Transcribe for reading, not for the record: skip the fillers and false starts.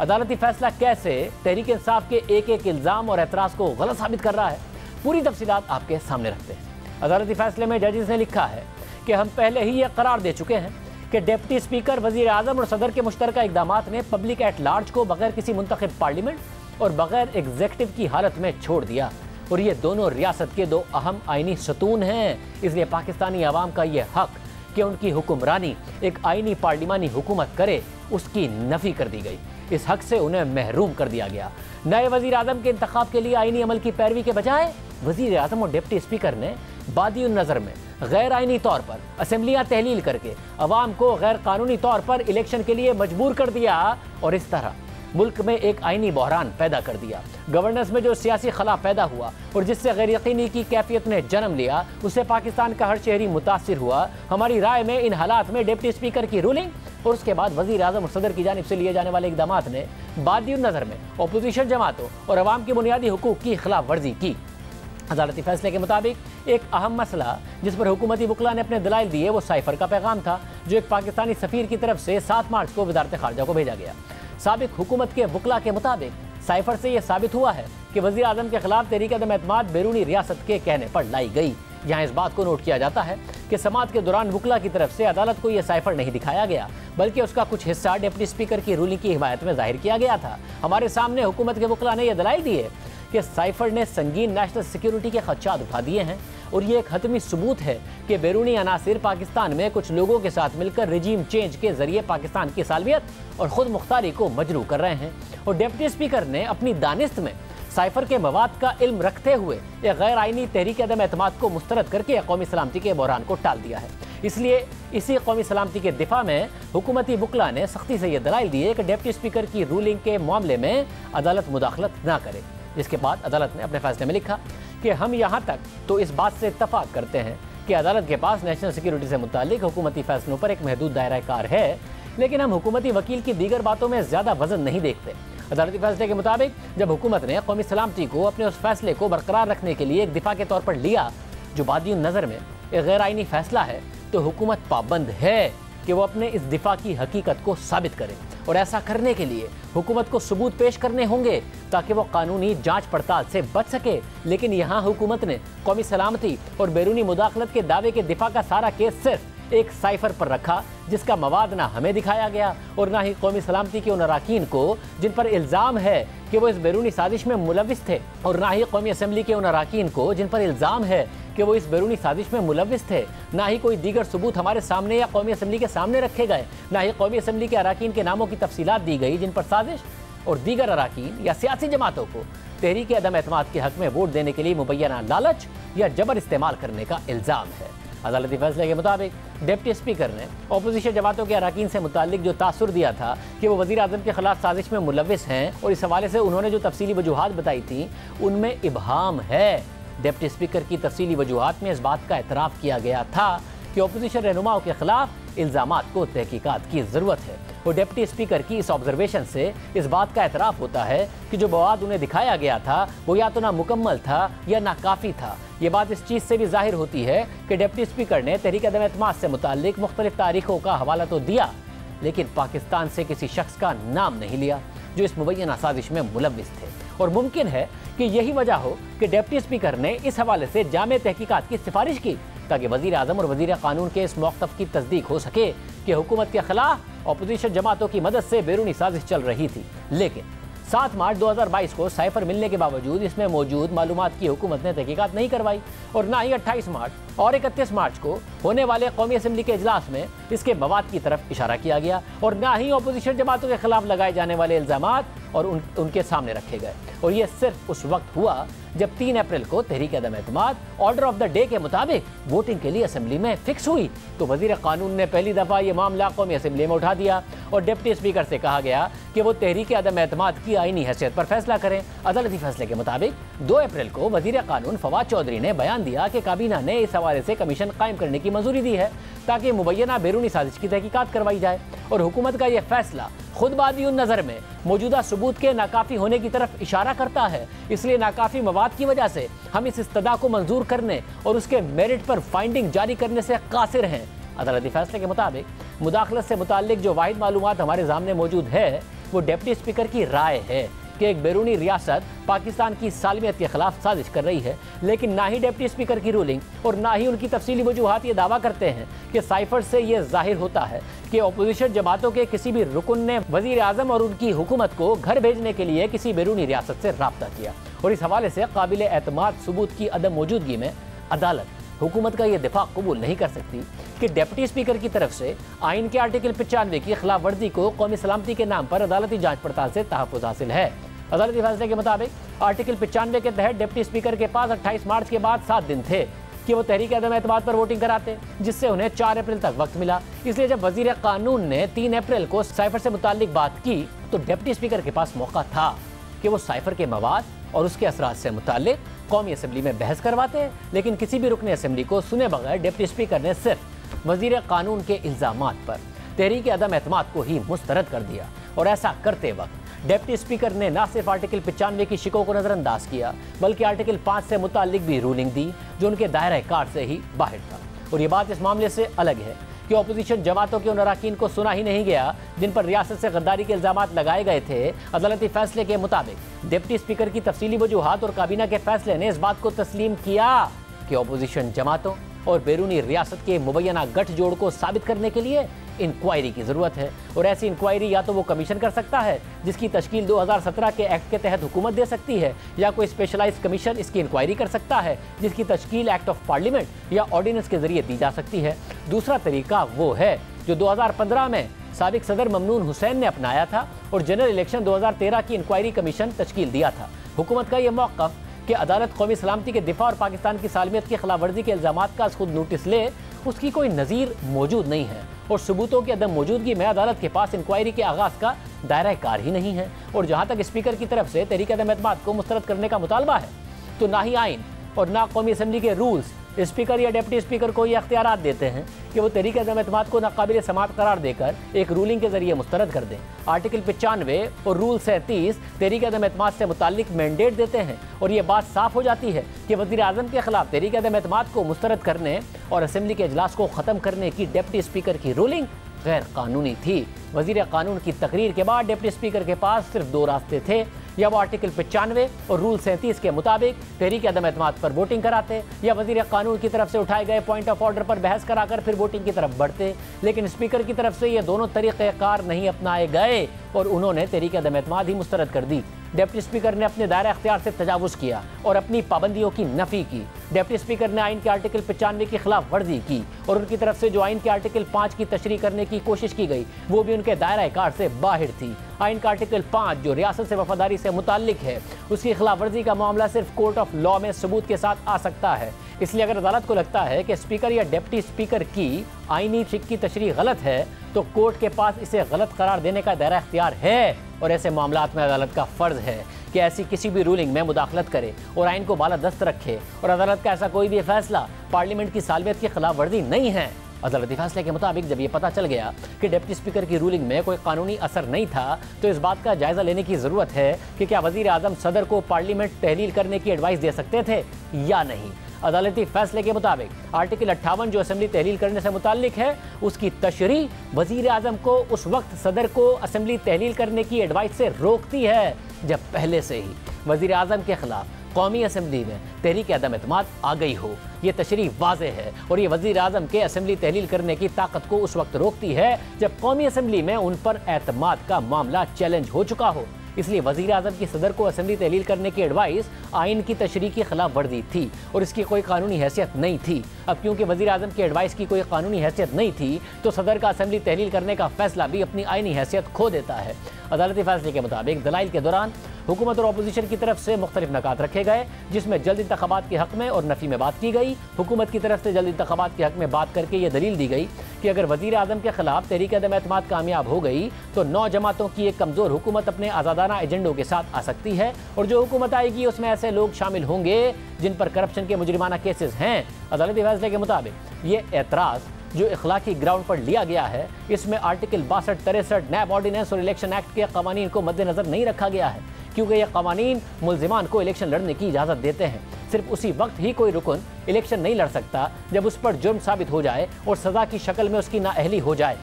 अदालती फैसला कैसे तहरीक इंसाफ के एक एक इल्ज़ाम और एतराज़ को गलत साबित कर रहा है, पूरी तफसीलात आपके सामने रखते हैं। अदालती फैसले में जजेस ने लिखा है कि हम पहले ही ये करार दे चुके हैं कि डिप्टी स्पीकर, वज़ीर आज़म और सदर के मुश्तरका इक़दामात ने पब्लिक एट लार्ज को बगैर किसी मुंतखब पार्लियामेंट और बगैर एग्जेक्टिव की हालत में छोड़ दिया, और ये दोनों रियासत के दो अहम आइनी सतून हैं। इसलिए पाकिस्तानी आवाम का ये हक कि उनकी हुक्मरानी एक आइनी पार्लिमानी हुकूमत करे, उसकी नफ़ी कर दी गई। इस हक से उन्हें महरूम कर दिया गया। नए वज़ीर आज़म के इंतखाब के लिए आइनी अमल की पैरवी के बजाय वज़ीर आज़म और डिप्टी स्पीकर ने बादी नज़र में गैर आइनी तौर पर असम्बलियाँ तहलील करके अवाम को गैर कानूनी तौर पर इलेक्शन के लिए मजबूर कर दिया और इस तरह मुल्क में एक आइनी बहरान पैदा कर दिया। गवर्नेंस में जो सियासी खला पैदा हुआ और जिससे गैर यकीनी की कैफियत ने जन्म लिया, उससे पाकिस्तान का हर शहरी मुतासिर हुआ। हमारी राय में इन हालात में डिप्टी स्पीकर की रूलिंग और उसके बाद वज़ीर आज़म और सदर की जानिब से लिए जाने वाले इक़दामात ने बादी नज़र में अपोजिशन जमातों और अवाम की बुनियादी हुकूक की खिलाफ वर्जी की। अदालती फैसले के मुताबिक एक अहम मसला जिस पर हुकूमती वकला ने अपने दलाइल दिए वो साइफर का पैगाम था, जो एक पाकिस्तानी सफ़ीर की तरफ से 7 मार्च को वज़ारत ख़ारजा को भेजा गया। साबिक हुकूमत के वकला के मुताबिक साइफर से यह साबित हुआ है कि वज़ीर आज़म के खिलाफ तहरीक अदम एतमाद बैरूनी रियासत के कहने पर लाई गई। यहाँ इस बात को नोट किया जाता है कि समाअत के दौरान वकला की तरफ से अदालत को यह साइफर नहीं दिखाया गया, बल्कि उसका कुछ हिस्सा डिप्टी स्पीकर की रूलिंग की हिमायत में जाहिर किया गया था। हमारे सामने हुकूमत के वकला ने यह दलाइल दिए कि साइफर ने संगीन नेशनल सिक्योरिटी के खदशात उठा दिए हैं और ये एक हतमी सबूत है कि बैरूनी अनासिर पाकिस्तान में कुछ लोगों के साथ मिलकर रजीम चेंज के जरिए पाकिस्तान की सालवियत और खुद मुख्तारी को मजरू कर रहे हैं। और डिप्टी स्पीकर ने अपनी दानिस्त में साइफर के मवाद का इल्म रखते हुए एक गैर आइनी तहरीक अदम एतमाद को मुस्तरद करके कौमी सलामती के बहरान को टाल दिया है। इसलिए इसी कौमी सलामती के दिफा में हुकूमती वकला ने सख्ती से यह दलाइल दिए कि डिप्टी स्पीकर की रूलिंग के मामले में अदालत मुदाखलत ना करे। जिसके बाद अदालत ने अपने फैसले में लिखा कि हम यहाँ तक तो इस बात से इत्तफाक करते हैं कि अदालत के पास नेशनल सिक्योरिटी से मुतालिक हुकूमती फैसलों पर एक महदूद दायरा कार है, लेकिन हम हुकूमती वकील की दीगर बातों में ज़्यादा वजन नहीं देखते। अदालती फैसले के मुताबिक जब हुकूमत ने कौमी सलामती को अपने उस फैसले को बरकरार रखने के लिए एक दिफा के तौर पर लिया जो बादी नज़र में एक गैर आइनी फैसला है, तो हुकूमत पाबंद है कि वो अपने इस दिफा की हकीकत को साबित करे, और ऐसा करने के लिए हुकूमत को सबूत पेश करने होंगे ताकि वो कानूनी जांच पड़ताल से बच सके। लेकिन यहाँ हुकूमत ने कौमी सलामती और बैरूनी मुदाखलत के दावे के दिफा का सारा केस सिर्फ एक साइफर पर रखा, जिसका मवाद ना हमें दिखाया गया और ना ही कौमी सलामती के उन अराकीन को जिन पर इल्ज़ाम है कि वो इस बैरूनी साजिश में मुलविस थे, और ना ही कौमी असम्बली के उन अराकीन को जिन पर इल्ज़ाम है कि वो इस बैरूनी साजिश में मुलविस थे। ना ही कोई दीगर सबूत हमारे सामने या कौमी असम्बली के सामने रखे गए, ना ही कौमी असम्बली के अराकीन के नामों की तफसीलात दी गई जिन पर साजिश और दीगर अराकीन या सियासी जमातों को तहरीक अदम एतमाद के हक में वोट देने के लिए मुबैना लालच या जबर इस्तेमाल करने का इल्ज़ाम है। अदालती फैसले के मुताबिक डिप्टी स्पीकर ने अपोजिशन जमातों के अराकीन से मुतालिक जो तासुर दिया था कि वो वज़ीर आज़म के खिलाफ साजिश में मुलविस हैं, और इस हवाले से उन्होंने जो तफसीली वजूहात बताई थी उनमें इबहाम है। डिप्टी स्पीकर की तफसीली वजूहात में इस बात का एतराफ़ किया गया था कि अपोजिशन रहनुमाओं के खिलाफ इल्ज़ामात को तहकीकात की ज़रूरत है, और डिप्टी स्पीकर की इस ऑब्जर्वेशन से इस बात का एतराफ़ होता है कि जो मवाद उन्हें दिखाया गया था वो या तो ना मुकम्मल था या ना काफ़ी था। ये बात इस चीज़ से भी जाहिर होती है कि डिप्टी स्पीकर ने तहरीक अदम एतमाद से मुताल्लिक मुख्तलिफ तारीखों का हवाला तो दिया, लेकिन पाकिस्तान से किसी शख्स का नाम नहीं लिया जो इस मुबैना साजिश में मुलविस थे। और मुमकिन है कि यही वजह हो कि डिप्टी स्पीकर ने इस हवाले से जामे तहकीकात की सिफारिश की ताकि वज़ीर आज़म और वज़ीर कानून के इस मौक़िफ़ की तस्दीक हो सके कि हुकूमत के खिलाफ अपोजिशन जमातों की मदद से बैरूनी साजिश चल रही थी। लेकिन 7 मार्च 2022 को साइफर मिलने के बावजूद इसमें मौजूद मालूमात की हुकूमत ने तहकीकात नहीं करवाई, और ना ही 28 मार्च और 31 मार्च को होने वाले कौमी असम्बली के इजलास में इसके मवाद की तरफ इशारा किया गया, और ना ही अपोजिशन जमातों के खिलाफ लगाए जाने वाले इल्ज़ामात और उनके सामने रखे गए। और ये सिर्फ उस वक्त हुआ जब 3 अप्रैल को तहरीक अदम एतमाद ऑर्डर ऑफ द डे के मुताबिक वोटिंग के लिए असम्बली में फिक्स हुई, तो वज़ीर कानून ने पहली दफ़ा ये मामला कौमी असम्बली में उठा दिया और डिप्टी स्पीकर से कहा गया कि वो तहरीक अदम एतमाद की आइनी हैसियत पर फैसला करें। अदालती फैसले के मुताबिक 2 अप्रैल को वज़ीर कानून फवाद चौधरी ने बयान दिया कि काबीना ने इस हवाले से कमीशन कायम करने की मंजूरी दी है ताकि मुबैना बैरूनी साजिश की तहकीकात करवाई जाए, और हुकूमत का यह फैसला खुद बादी नज़र में मौजूदा सबूत के नाकाफ़ी होने की तरफ इशारा करता है। इसलिए नाकाफ़ी मवाद की वजह से हम इस इस्तदा को मंजूर करने और उसके मेरिट पर फाइंडिंग जारी करने से कासिर हैं। अदालती फैसले के मुताबिक मुदाखलत से मुताल्लिक जो वाहिद मालूमात हमारे सामने मौजूद है वो डिप्टी स्पीकर की राय है कि एक बैरूनी रियासत पाकिस्तान की सालमियत के खिलाफ साजिश कर रही है, लेकिन ना ही डिप्टी स्पीकर की रूलिंग और ना ही उनकी तफसीली वजूहात ये दावा करते हैं कि साइफर से ये जाहिर होता है कि अपोजिशन जमातों के किसी भी रुकन ने वजीर आजम और उनकी हुकूमत को घर भेजने के लिए किसी बैरूनी रियासत से राब्ता किया। और इस हवाले से काबिल एतमाद सबूत की अदम मौजूदगी में अदालत हुकूमत का यह दिफा कबूल नहीं कर सकती कि डिप्टी स्पीकर की तरफ से आइन के आर्टिकल 95 की खिलाफ वर्जी को कौमी सलामती के नाम पर अदालती जांच पड़ताल से तहफ़्फ़ुज़ हासिल है। अदालती फैसले के मुताबिक आर्टिकल 95 के तहत डिप्टी स्पीकर के पास 28 मार्च के बाद 7 दिन थे कि वो तहरीक अदम एतमाद पर वोटिंग कराते, जिससे उन्हें 4 अप्रैल तक वक्त मिला। इसलिए जब वजीर कानून ने 3 अप्रैल को साइफर से मुताल्लिक बात की तो डिप्टी स्पीकर के पास मौका था कि वो साइफर के मवाद और उसके असरात से मुताल्लिक कौमी असम्बली में बहस करवाते, लेकिन किसी भी रुकन असम्बली को सुने बगैर डिप्टी स्पीकर ने सिर्फ वजीर कानून के इल्ज़ामात पर तहरीक अदम एतमाद को ही मुस्तरद कर दिया। और ऐसा करते वक्त डिप्टी स्पीकर ने न सिर्फ आर्टिकल 95 की शिकों को नज़रअंदाज किया, बल्कि आर्टिकल 5 से मुताल्लिक भी रूलिंग दी जो उनके दायरे कार से ही बाहर था। और ये बात इस मामले से अलग है कि अपोजिशन जमातों के उन अरकान को सुना ही नहीं गया जिन पर रियासत से गद्दारी के इल्ज़ामात लगाए गए थे। अदालती फैसले के मुताबिक डिप्टी स्पीकर की तफसीली वजूहात और काबीना के फैसले ने इस बात को तस्लीम किया कि अपोजिशन जमातों और बैरूनी रियासत के मुबैना गठजोड़ को साबित करने के लिए इंक्वायरी की ज़रूरत है। और ऐसी इंक्वायरी या तो वो कमीशन कर सकता है जिसकी तश्कील 2017 के एक्ट के तहत हुकूमत दे सकती है, या कोई स्पेशलाइज्ड कमीशन इसकी इंक्वायरी कर सकता है जिसकी तश्कील एक्ट ऑफ पार्लियामेंट या ऑर्डिनेंस के जरिए दी जा सकती है। दूसरा तरीका वो है जो 2015 में साबिक सदर ममनून हुसैन ने अपनाया था और जनरल इलेक्शन 2013 की इंक्वायरी कमीशन तश्कील दिया था। हुकूमत का यह मौक़िफ़ कि अदालत कौमी सलामती के दिफा और पाकिस्तान की सालमियत की खिलाफ वर्जी के इल्ज़ामात का खुद नोटिस ले, उसकी कोई नज़ीर मौजूद नहीं है और सबूतों की अदम मौजूदगी में अदालत के पास इंक्वायरी के आगाज़ का दायरा कार ही नहीं है। और जहाँ तक स्पीकर की तरफ से तहरीक अदम एतमाद को मुस्तरद करने का मुतालबा है तो ना ही आइन और ना कौमी असम्बली के रूल्स स्पीकर या डिप्टी स्पीकर को ये अख्तियारात देते हैं कि वो तहरीक अदम एतमाद को नाकाबिल समाअत करार देकर एक रूलिंग के जरिए मुस्तरद कर दें। आर्टिकल 95 और रूल 37 तहरीक अदम एतमाद से मुताल्लिक मैंडेट देते हैं और ये बात साफ हो जाती है कि वज़ीर आज़म के खिलाफ तहरीक अदम एतमाद को मुस्तरद करने और असम्बली के इजलास को ख़त्म करने की डिप्टी स्पीकर की रूलिंग गैर कानूनी थी। वज़ीर कानून की तकरीर के बाद डिप्टी स्पीकर के पास सिर्फ 2 रास्ते थे, या वो आर्टिकल 95 और रूल 37 के मुताबिक तहरीक अदम एतमाद पर वोटिंग कराते, या वज़ीर कानून की तरफ से उठाए गए पॉइंट ऑफ ऑर्डर पर बहस कराकर फिर वोटिंग की तरफ बढ़ते। लेकिन स्पीकर की तरफ से ये दोनों तरीक़ेकार नहीं अपनाए गए और उन्होंने तहरीक अदम एतमाद ही मुस्तरद कर दी। डिप्टी स्पीकर ने अपने दायरा अख्तियार से तजावुज़ किया और अपनी पाबंदियों की नफ़ी की। डिप्टी स्पीकर ने आइन के आर्टिकल 95 की खिलाफ वर्जी की और उनकी तरफ से जो आइन के आर्टिकल 5 की तशरीह करने की कोशिश की गई वो भी उनके दायरा कार से बाहर थी। आइन का आर्टिकल 5 जो रियासत से वफादारी से मुताल्लिक है, उसकी खिलाफ वर्जी का मामला सिर्फ कोर्ट ऑफ लॉ में सबूत के साथ आ सकता है। इसलिए अगर अदालत को लगता है कि स्पीकर या डिप्टी स्पीकर की आइनी शिक की तशरीह गलत है तो कोर्ट के पास इसे गलत करार देने का दायरा अख्तियार है और ऐसे मामलात में अदालत का फ़र्ज़ है कि ऐसी किसी भी रूलिंग में मुदाखलत करे और आइन को बालादस्त रखे। और अदालत का ऐसा कोई भी फैसला पार्लियामेंट की सालमियत की खिलाफ वर्जी नहीं है। अदालती फैसले के मुताबिक जब ये पता चल गया कि डिप्टी स्पीकर की रूलिंग में कोई कानूनी असर नहीं था तो इस बात का जायज़ा लेने की ज़रूरत है कि क्या वज़ीर आज़म सदर को पार्लियामेंट तहलील करने की एडवाइस दे सकते थे या नहीं। अदालती फैसले के मुताबिक आर्टिकल 58 जो असेंबली तहलील करने से मुताल्लिक है, उसकी तशरीह वज़ीर आज़म को उस वक्त सदर को असेंबली तहलील करने की एडवाइस से रोकती है जब पहले से ही वज़ीर आज़म के खिलाफ कौमी असेंबली में तहरीक अदम एतमाद आ गई हो। ये तशरीह वाज़े है और ये वज़ीर आज़म के असेंबली तहलील करने की ताकत को उस वक्त रोकती है जब कौमी असेंबली में उन पर एतमाद का मामला चैलेंज हो चुका हो। इसलिए वज़ीर आज़म की सदर को असेंबली तहलील करने की एडवाइस आइन की तशरीह की खिलाफ वर्जी थी और इसकी कोई कानूनी हैसियत नहीं थी। अब क्योंकि वज़ीर आज़म की एडवाइस की कोई कानूनी हैसियत नहीं थी तो सदर का असेंबली तहलील करने का फैसला भी अपनी आइनी हैसियत खो देता है। अदालती फैसले के मुताबिक दलाइल के दौरान हुकूमत और अपोजिशन की तरफ से मुख्तलिफ नकात रखे गए जिसमें जल्द इंतखाबात के हक़ में और नफ़ी में बात की गई। हुकूमत की तरफ से जल्द इंतखाबात के हक़ में बात करके ये दलील दी गई कि अगर वज़ीर आज़म के खिलाफ तहरीक अदम एतमाद कामयाब हो गई तो 9 जमातों की एक कमज़ोर हुकूमत अपने आज़ादाना एजेंडों के साथ आ सकती है और जो हुकूमत आएगी उसमें ऐसे लोग शामिल होंगे जिन पर करप्शन के मुजरिमाना केसेस हैं। अदालती फैसले के मुताबिक ये एतराज़ जो इखलाकी ग्राउंड पर लिया गया है इसमें आर्टिकल 62, 63 नैब ऑर्डिनेंस और इलेक्शन एक्ट के कवानीन को मद्देनज़र नहीं रखा गया है क्योंकि यह कवानीन मुल्ज़िमान को इलेक्शन लड़ने की इजाज़त देते हैं। सिर्फ उसी वक्त ही कोई रुकन इलेक्शन नहीं लड़ सकता जब उस पर जुर्म साबित हो जाए और सज़ा की शक्ल में उसकी नाअहली हो जाए।